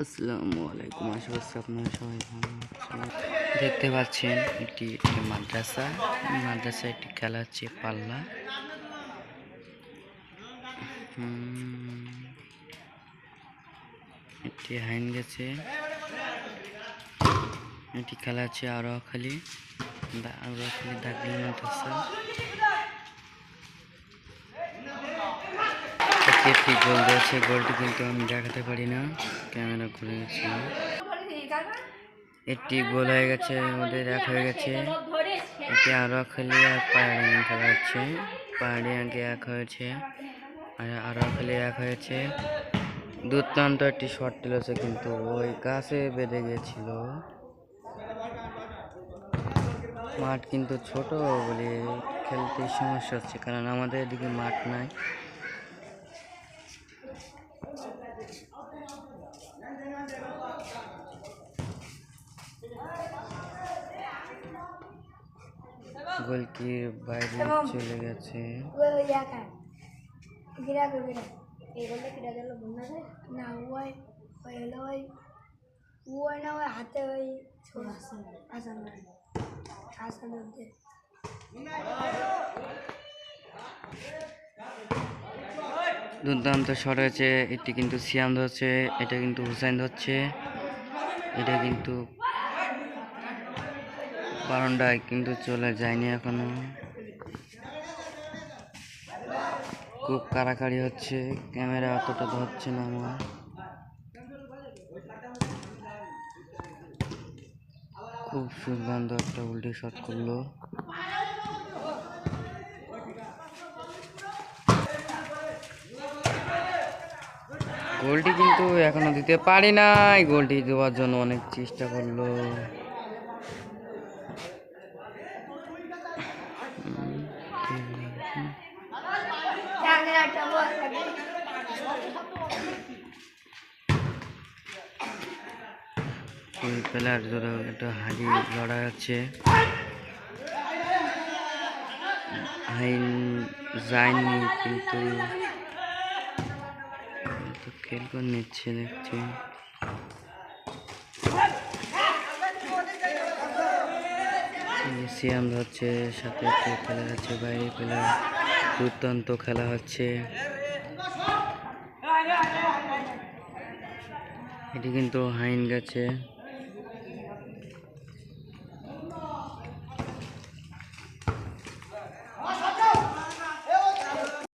আসসালামু আলাইকুম, আশা করছি আপনারা সবাই ভালো আছেন। দেখতে পাচ্ছেন এটি একটি মাদ্রাসা। মাদ্রাসায় একটি খেলা হচ্ছে পাল্লা। এটি হাইন গেছে, এটি খেলা হচ্ছে আরোয়াখালী দাগলি মাদ্রাসা। একটি গোল দিয়েছে, গোলটি কিন্তু আমি দেখাতে পারি না, ক্যামেরা ঘুরে গেছে। একটি গোল হয়ে গেছে, ওদের এক হয়ে গেছে। এটি আরোয়াখালী আর পাহাড়ি খেলা হচ্ছে। পাহাড়ি আগে এক হয়েছে আর আরোয়াখালী এক হয়েছে। দুর্দান্ত একটি শট তুলেছে, কিন্তু ওই গাছে বেঁধে গিয়েছিল। মাঠ কিন্তু ছোট বলে খেলতে সমস্যা হচ্ছে, কারণ আমাদের এদিকে মাঠ নাই। গোলকির বাইরে চলে গেছে। দুর্দান্ত শট হয়েছে, এটি কিন্তু সিয়াম ধরছে, এটা কিন্তু হুসাইন ধরছে। এটা কিন্তু বারান্দায় কিন্তু চলে যায়নি এখনো। খুব কাড়াকাড়ি হচ্ছে, ক্যামেরা অতটা ধরছে না আমার। খুব সুন্দর একটা উল্টে শট করলো। গোলটি কিন্তু এখনো দিতে পারি নাই, গোলটি দেওয়ার জন্য অনেক চেষ্টা করলো। প্লেয়ার ধরো একটা হাড়ি লড়া আছে, হাইন যায়নি কিন্তু খেল করে নিচ্ছে দেখছি। সিয়াম হচ্ছে, সাথে একটা প্লেয়ার আছে, বাইরে প্লেয়ার। দুর্দান্ত খেলা হচ্ছে। এটি কিন্তু হাইন গেছে।